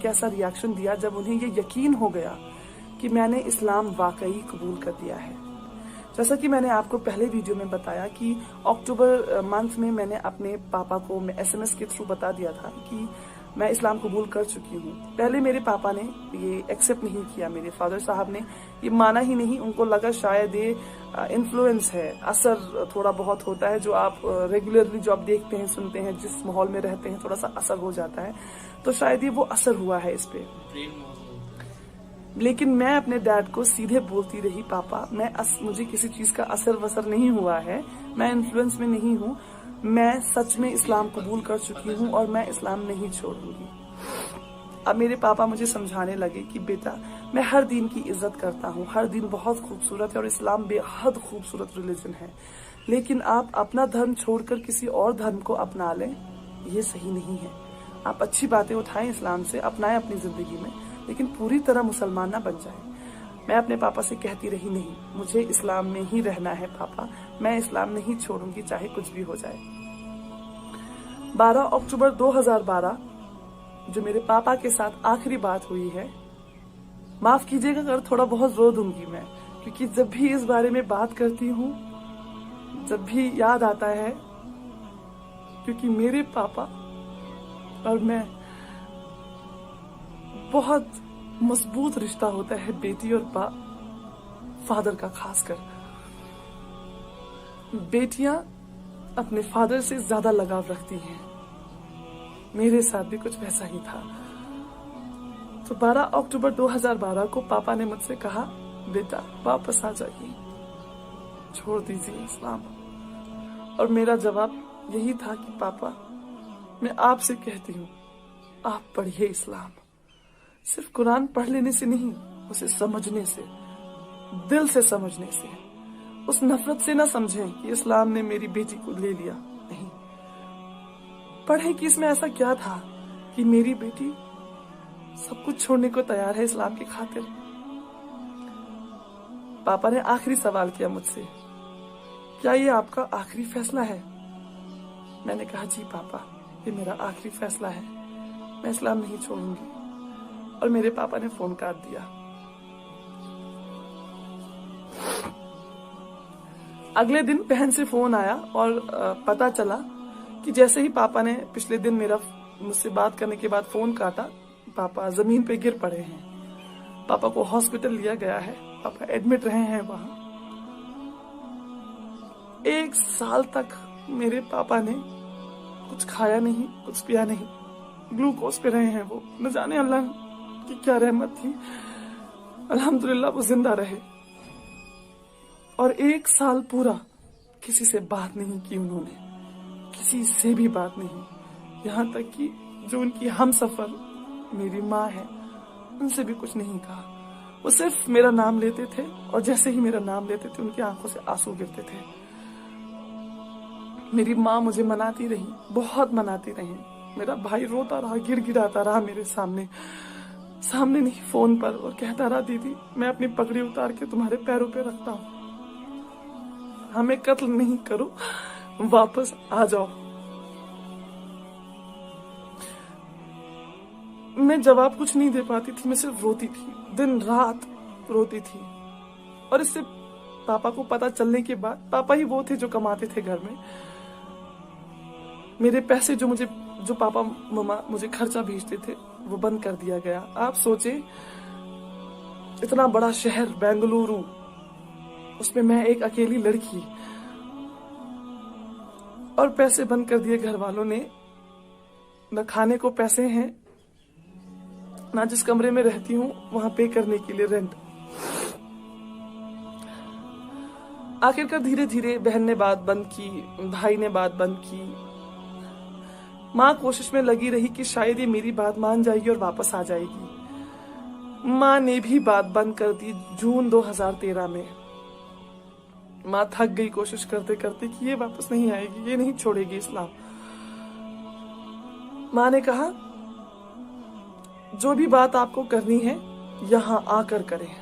कैसा रिएक्शन दिया जब उन्हें ये यकीन हो गया कि मैंने इस्लाम वाकई कबूल कर दिया है। जैसा कि मैंने आपको पहले वीडियो में बताया कि अक्टूबर मंथ में मैंने अपने पापा को SMS के थ्रू बता दिया था कि मैं इस्लाम कबूल कर चुकी हूँ। पहले मेरे पापा ने ये एक्सेप्ट नहीं किया, मेरे फादर साहब ने ये माना ही नहीं। उनको लगा शायद ये इन्फ्लुएंस है, असर थोड़ा बहुत होता है, जो आप रेगुलरली जो आप देखते हैं सुनते हैं, जिस माहौल में रहते हैं थोड़ा सा असर हो जाता है, तो शायद ये वो असर हुआ है इस पे। लेकिन मैं अपने डैड को सीधे बोलती रही, पापा मुझे किसी चीज का असर वसर नहीं हुआ है, मैं इन्फ्लुएंस में नहीं हूँ, मैं सच में इस्लाम कबूल कर चुकी हूँ और मैं इस्लाम नहीं छोड़ूंगी। अब मेरे पापा मुझे समझाने लगे कि बेटा मैं हर दिन की इज्जत करता हूँ, हर दिन बहुत खूबसूरत है और इस्लाम बेहद खूबसूरत रिलीजन है, लेकिन आप अपना धर्म छोड़कर किसी और धर्म को अपना लें, ये सही नहीं है। आप अच्छी बातें उठाएं इस्लाम से, अपनाएं अपनी जिंदगी में, लेकिन पूरी तरह मुसलमान ना बन जाए। मैं अपने पापा से कहती रही, नहीं मुझे इस्लाम में ही रहना है पापा, मैं इस्लाम नहीं छोड़ूंगी चाहे कुछ भी हो जाए। 12 अक्टूबर 2012 जो मेरे पापा के साथ आखिरी बात हुई है, माफ कीजिएगा अगर थोड़ा बहुत रो दूंगी मैं, क्योंकि जब भी इस बारे में बात करती हूँ, जब भी याद आता है, क्योंकि मेरे पापा और मैं बहुत मजबूत रिश्ता होता है बेटी और फादर का। खासकर बेटियां अपने फादर से ज्यादा लगाव रखती हैं, मेरे साथ भी कुछ वैसा ही था। तो 12 अक्टूबर 2012 को पापा ने मुझसे कहा, बेटा वापस आ जाइए, छोड़ दीजिए इस्लाम। और मेरा जवाब यही था कि पापा मैं आपसे कहती हूँ, आप पढ़िए इस्लाम। सिर्फ कुरान पढ़ लेने से नहीं, उसे समझने से, दिल से समझने से, उस नफरत से ना समझें कि इस्लाम ने मेरी बेटी को ले लिया, नहीं। पढ़ें कि इसमें ऐसा क्या था कि मेरी बेटी सब कुछ छोड़ने को तैयार है इस्लाम की खातिर। पापा ने आखिरी सवाल किया मुझसे, क्या ये आपका आखिरी फैसला है? मैंने कहा, जी पापा ये मेरा आखिरी फैसला है, मैं इस्लाम नहीं छोड़ूंगी। और मेरे पापा ने फोन काट दिया। अगले दिन बहन से फोन आया और पता चला कि जैसे ही पापा ने पिछले दिन मुझसे बात करने के बाद फोन काटा, पापा जमीन पे गिर पड़े हैं। पापा को हॉस्पिटल लिया गया है, पापा एडमिट रहे हैं वहां। 1 साल तक मेरे पापा ने कुछ खाया नहीं, कुछ पिया नहीं, ग्लूकोज पे रहे हैं वो। न जाने अल्लाह की क्या रहमत थी, अल्हम्दुलिल्लाह वो जिंदा रहे। और 1 साल पूरा किसी से बात नहीं की उन्होंने, किसी से भी बात नहीं। यहाँ तक कि जो उनकी हमसफर मेरी माँ है, उनसे भी कुछ नहीं कहा। वो सिर्फ मेरा नाम लेते थे और जैसे ही मेरा नाम लेते थे उनकी आंखों से आंसू गिरते थे। मेरी माँ मुझे मनाती रही, बहुत मनाती रही। मेरा भाई रोता रहा, गिड़गिड़ाता रहा मेरे सामने नहीं फोन पर, और कहता रहा, दीदी मैं अपनी पगड़ी उतार के तुम्हारे पैरों पे रखता हूँ, हमें कत्ल नहीं करो, वापस आ जाओ। मैं जवाब कुछ नहीं दे पाती थी, मैं सिर्फ रोती थी, दिन रात रोती थी। और इससे पापा को पता चलने के बाद, पापा ही वो थे जो कमाते थे घर में, मेरे पैसे जो पापा मम्मा मुझे खर्चा भेजते थे वो बंद कर दिया गया। आप सोचे, इतना बड़ा शहर बेंगलुरु, उसमें मैं एक अकेली लड़की, और पैसे बंद कर दिए घर वालों ने। न खाने को पैसे हैं, ना जिस कमरे में रहती हूँ वहां पे करने के लिए रेंट। आखिरकार धीरे धीरे बहन ने बात बंद की, भाई ने बात बंद की, माँ कोशिश में लगी रही कि शायद ये मेरी बात मान जाएगी और वापस आ जाएगी। माँ ने भी बात बंद कर दी जून 2013 में। माँ थक गई कोशिश करते करते कि ये वापस नहीं आएगी, ये नहीं छोड़ेगी इस्लाम। माँ ने कहा, जो भी बात आपको करनी है यहाँ आकर करें,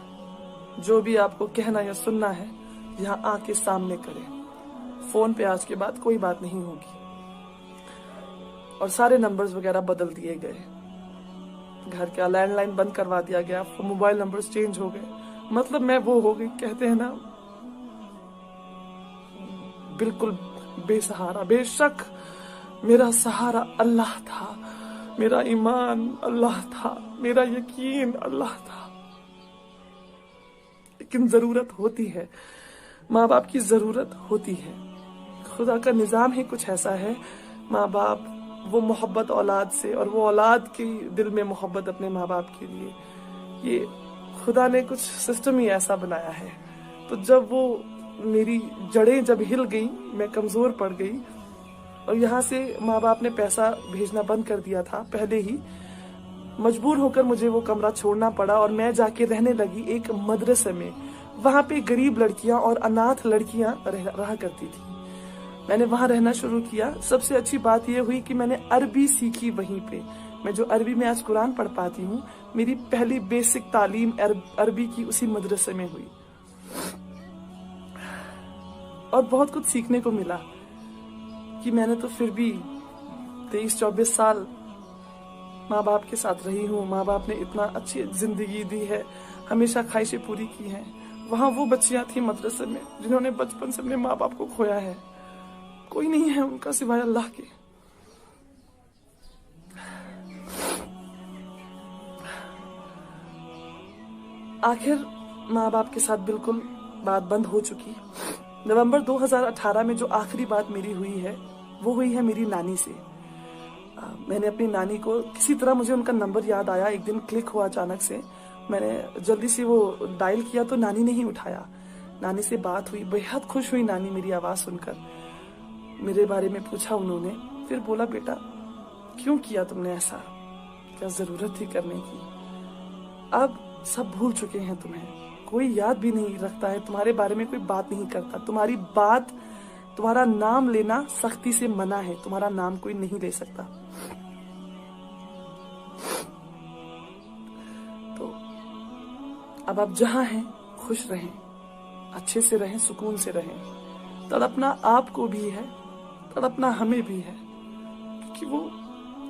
जो भी आपको कहना या सुनना है यहाँ आके सामने करें, फोन पे आज के बाद कोई बात नहीं होगी। और सारे नंबर्स वगैरह बदल दिए गए। घर का लैंडलाइन बंद करवा दिया गया, मोबाइल नंबर्स चेंज हो गए। मतलब मैं वो हो गई, कहते हैं ना, बिल्कुल बेसहारा। बेशक मेरा सहारा अल्लाह था, मेरा ईमान अल्लाह था, मेरा यकीन अल्लाह था। लेकिन जरूरत होती है, माँ बाप की जरूरत होती है। खुदा का निजाम ही कुछ ऐसा है, माँ बाप वो मोहब्बत औलाद से, और वो औलाद के दिल में मोहब्बत अपने माँ बाप के लिए, ये खुदा ने कुछ सिस्टम ही ऐसा बनाया है। तो जब वो मेरी जड़ें जब हिल गई, मैं कमजोर पड़ गई, और यहाँ से माँ बाप ने पैसा भेजना बंद कर दिया था पहले ही, मजबूर होकर मुझे वो कमरा छोड़ना पड़ा और मैं जाके रहने लगी एक मदरसे में। वहां पे गरीब लड़कियां और अनाथ लड़कियां रहा करती थी। मैंने वहां रहना शुरू किया। सबसे अच्छी बात यह हुई कि मैंने अरबी सीखी वहीं पे। मैं जो अरबी में आज कुरान पढ़ पाती हूँ, मेरी पहली बेसिक तालीम अरबी की उसी मदरसे में हुई। और बहुत कुछ सीखने को मिला कि मैंने तो फिर भी 23-24 साल माँ बाप के साथ रही हूँ। माँ बाप ने इतना अच्छी जिंदगी दी है, हमेशा ख्वाहिशें पूरी की हैं। वहां वो बच्चियां थी मदरसे में जिन्होंने बचपन से अपने माँ बाप को खोया है। कोई नहीं है उनका सिवाय अल्लाह के। आखिर माँ बाप के साथ बिल्कुल बात बंद हो चुकी। नवंबर 2018 में जो आखिरी बात मेरी हुई है, वो हुई है मेरी नानी से। मैंने अपनी नानी को किसी तरह, मुझे उनका नंबर याद आया, एक दिन क्लिक हुआ अचानक से। मैंने जल्दी से वो डायल किया तो नानी ने ही उठाया। नानी से बात हुई, बेहद खुश हुई नानी मेरी आवाज सुनकर। मेरे बारे में पूछा उन्होंने, फिर बोला, बेटा क्यों किया तुमने ऐसा, क्या जरूरत थी करने की? अब सब भूल चुके हैं तुम्हें, कोई याद भी नहीं रखता है, तुम्हारे बारे में कोई बात नहीं करता। तुम्हारा नाम लेना सख्ती से मना है, तुम्हारा नाम कोई नहीं ले सकता। तो अब आप जहां हैं खुश रहें, अच्छे से रहें, सुकून से रहें। तड़पना आपको भी है, तड़पना हमें भी है, क्योंकि वो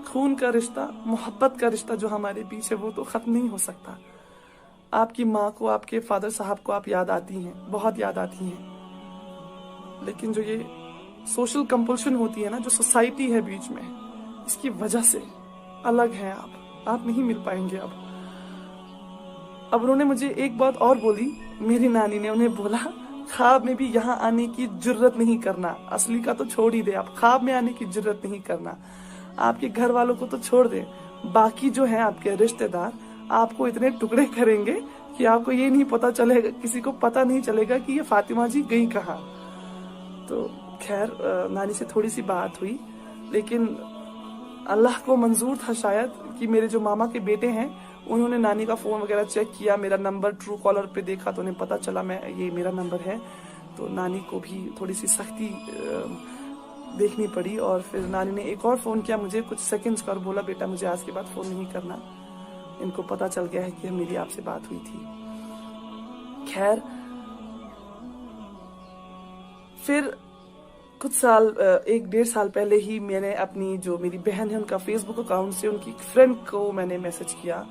खून का रिश्ता, मोहब्बत का रिश्ता जो हमारे बीच है, वो तो खत्म नहीं हो सकता। आपकी माँ को, आपके फादर साहब को आप याद आती हैं, बहुत याद आती हैं, लेकिन जो ये सोशल कंपल्शन होती है ना, जो सोसाइटी है बीच में, इसकी वजह से अलग हैं आप नहीं मिल पाएंगे अब उन्होंने मुझे एक बात और बोली, मेरी नानी ने उन्हें बोला, ख्वाब में भी यहाँ आने की जुर्रत नहीं करना। असली का तो छोड़ ही दे, आप ख्वाब में आने की जुर्रत नहीं करना। आपके घर वालों को तो छोड़ दे, बाकी जो है आपके रिश्तेदार आपको इतने टुकड़े करेंगे कि आपको ये नहीं पता चलेगा, किसी को पता नहीं चलेगा कि ये फातिमा जी गई कहाँ। तो खैर नानी से थोड़ी सी बात हुई, लेकिन अल्लाह को मंजूर था शायद कि मेरे जो मामा के बेटे हैं, उन्होंने नानी का फोन वगैरह चेक किया, मेरा नंबर ट्रू कॉलर पे देखा तो उन्हें पता चला ये मेरा नंबर है। तो नानी को भी थोड़ी सी सख्ती देखनी पड़ी, और फिर नानी ने एक और फोन किया मुझे कुछ सेकंड्स का और बोला, बेटा मुझे आज के बाद फोन नहीं करना, इनको पता चल गया है कि मेरी आपसे बात हुई थी। खैर फिर कुछ साल, 1-1.5 साल पहले ही मैंने अपनी जो मेरी बहन है उनका फेसबुक अकाउंट से उनकी फ्रेंड को मैंने मैसेज किया।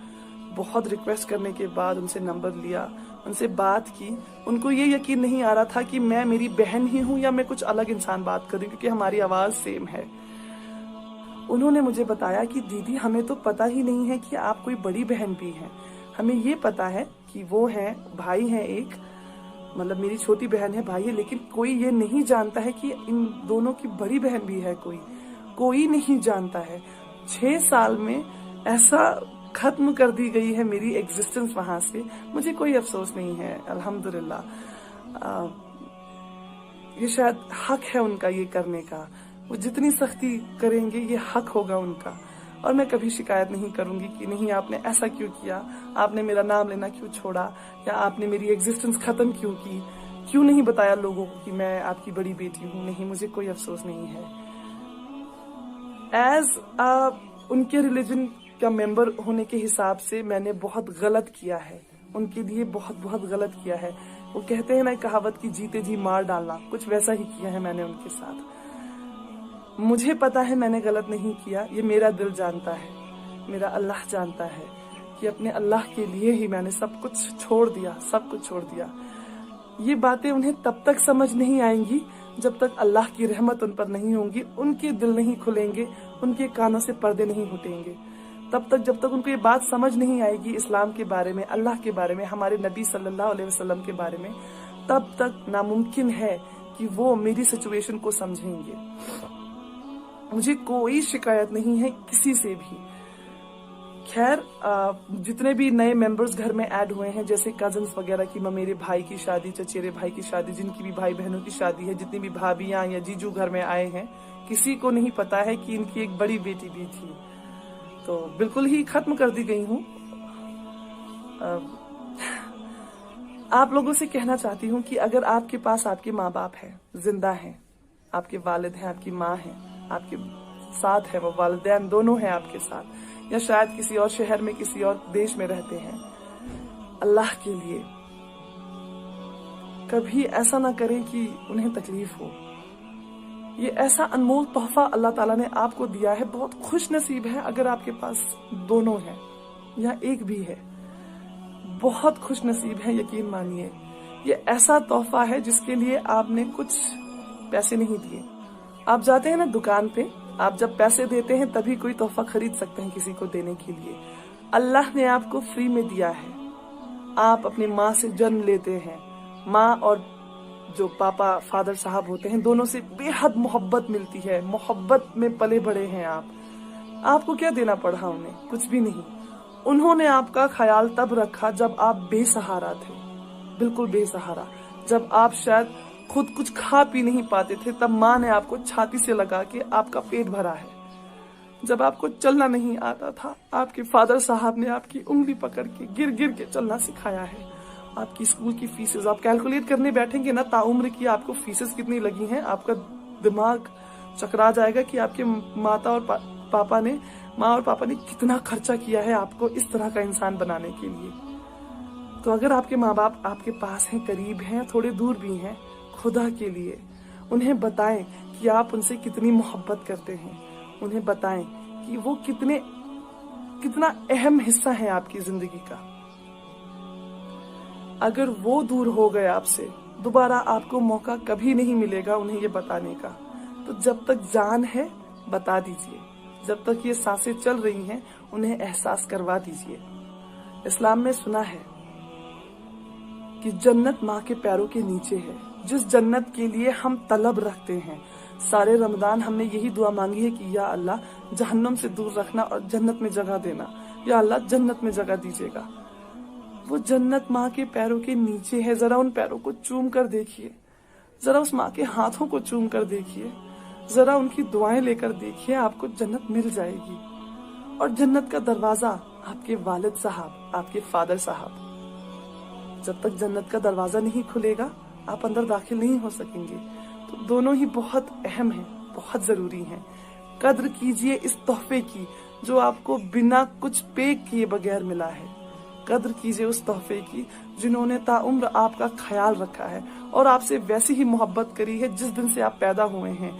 बहुत रिक्वेस्ट करने के बाद उनसे नंबर लिया, उनसे बात की। उनको ये यकीन नहीं आ रहा था कि मैं मेरी बहन ही हूँ या मैं कुछ अलग इंसान बात कर रही हूँ, क्योंकि हमारी आवाज सेम है। उन्होंने मुझे बताया कि दीदी हमें तो पता ही नहीं है कि आप कोई बड़ी बहन भी हैं। हमें ये पता है कि वो है भाई है एक, मतलब मेरी छोटी बहन है, भाई है, लेकिन कोई ये नहीं जानता है कि इन दोनों की बड़ी बहन भी है। कोई नहीं जानता है। 6 साल में ऐसा खत्म कर दी गई है मेरी एग्जिस्टेंस वहां से। मुझे कोई अफसोस नहीं है, अल्हम्दुलिल्लाह। ये शायद हक है उनका ये करने का। वो जितनी सख्ती करेंगे ये हक होगा उनका, और मैं कभी शिकायत नहीं करूंगी कि नहीं आपने ऐसा क्यों किया, आपने मेरा नाम लेना क्यों छोड़ा, या आपने मेरी एग्जिस्टेंस खत्म क्यों की, क्यों नहीं बताया लोगों को कि मैं आपकी बड़ी बेटी हूँ। नहीं, मुझे कोई अफसोस नहीं है। एज उनके रिलीजन का मेंबर होने के हिसाब से मैंने बहुत गलत किया है, उनके लिए बहुत गलत किया है। वो कहते हैं ना कहावत की, जीते जी मार डालना, कुछ वैसा ही किया है मैंने उनके साथ। मुझे पता है मैंने गलत नहीं किया, ये मेरा दिल जानता है, मेरा अल्लाह जानता है। कि अपने अल्लाह के लिए ही मैंने सब कुछ छोड़ दिया, सब कुछ छोड़ दिया। ये बातें उन्हें तब तक समझ नहीं आएंगी जब तक अल्लाह की रहमत उन पर नहीं होंगी, उनके दिल नहीं खुलेंगे, उनके कानों से पर्दे नहीं हटेंगे। तब तक जब तक उनको ये बात समझ नहीं आएगी इस्लाम के बारे में, अल्लाह के बारे में, हमारे नबी सल्लल्लाहु अलैहि वसल्लम के बारे में, तब तक नामुमकिन है कि वो मेरी सिचुएशन को समझेंगे। मुझे कोई शिकायत नहीं है किसी से भी। खैर, जितने भी नए मेंबर्स घर में ऐड हुए हैं, जैसे कजन्स वगैरह की, मेरे भाई की शादी, चचेरे भाई की शादी, जिनकी भी भाई बहनों की शादी है, जितनी भी भाभियां या जीजू घर में आए हैं, किसी को नहीं पता है कि इनकी एक बड़ी बेटी भी थी। तो बिल्कुल ही खत्म कर दी गई हूँ। आप लोगों से कहना चाहती हूँ कि अगर आपके पास आपके माँ बाप हैं, जिंदा हैं, आपके वालिद हैं, आपकी माँ है, आपके साथ है, वो वालिदैन दोनों हैं आपके साथ, या शायद किसी और शहर में, किसी और देश में रहते हैं, अल्लाह के लिए कभी ऐसा ना करें कि उन्हें तकलीफ हो। ये ऐसा अनमोल तोहफा अल्लाह ताला ने आपको दिया है। बहुत खुश नसीब है अगर आपके पास दोनों हैं या एक भी है, बहुत खुश नसीब है, यकीन मानिए। ये ऐसा तोहफा है जिसके लिए आपने कुछ पैसे नहीं दिए। आप जाते हैं ना दुकान पे, आप जब पैसे देते हैं तभी कोई तोहफा खरीद सकते हैं किसी को देने के लिए। अल्लाह ने आपको फ्री में दिया है। आप अपनी माँ से जन्म लेते हैं, माँ और जो पापा फादर साहब होते हैं, दोनों से बेहद मोहब्बत मिलती है, मोहब्बत में पले बड़े हैं आप। आपको क्या देना पड़ा उन्हें? कुछ भी नहीं। उन्होंने आपका ख्याल तब रखा जब आप बेसहारा थे, बिल्कुल बेसहारा। जब आप शायद खुद कुछ खा पी नहीं पाते थे, तब माँ ने आपको छाती से लगा के आपका पेट भरा है। जब आपको चलना नहीं आता था, आपके फादर साहब ने आपकी उंगली पकड़ के गिर गिर के चलना सिखाया है। आपकी स्कूल की फीसेस आप कैलकुलेट करने बैठेंगे ना, ताउम्र की आपको फीसेस कितनी लगी हैं, आपका दिमाग चकरा जाएगा कि आपके माँ और पापा ने कितना खर्चा किया है आपको इस तरह का इंसान बनाने के लिए। तो अगर आपके माँ बाप आपके पास हैं, करीब हैं, थोड़े दूर भी हैं, खुदा के लिए उन्हें बताएं कि आप उनसे कितनी मोहब्बत करते हैं। उन्हें बताएं कि वो कितना अहम हिस्सा है आपकी जिंदगी का। अगर वो दूर हो गए आपसे, दोबारा आपको मौका कभी नहीं मिलेगा उन्हें ये बताने का। तो जब तक जान है बता दीजिए, जब तक ये सांसें चल रही हैं उन्हें एहसास करवा दीजिए। इस्लाम में सुना है कि जन्नत माँ के पैरों के नीचे है, जिस जन्नत के लिए हम तलब रखते हैं। सारे रमजान हमने यही दुआ मांगी है कि या अल्लाह जहन्नम से दूर रखना और जन्नत में जगह देना, या अल्लाह जन्नत में जगह दीजिएगा। वो जन्नत माँ के पैरों के नीचे है। जरा उन पैरों को चूम कर देखिए, जरा उस माँ के हाथों को चूम कर देखिए, जरा उनकी दुआएं लेकर देखिए, आपको जन्नत मिल जाएगी। और जन्नत का दरवाजा आपके वालिद साहब, आपके फादर साहब। जब तक जन्नत का दरवाजा नहीं खुलेगा आप अंदर दाखिल नहीं हो सकेंगे। तो दोनों ही बहुत अहम हैं, बहुत जरूरी हैं। कद्र कीजिए इस तोहफे की जो आपको बिना कुछ पे किए बगैर मिला है। कद्र कीजिए उस तोहफे की जिन्होंने ताउम्र आपका ख्याल रखा है और आपसे वैसी ही मोहब्बत करी है जिस दिन से आप पैदा हुए हैं।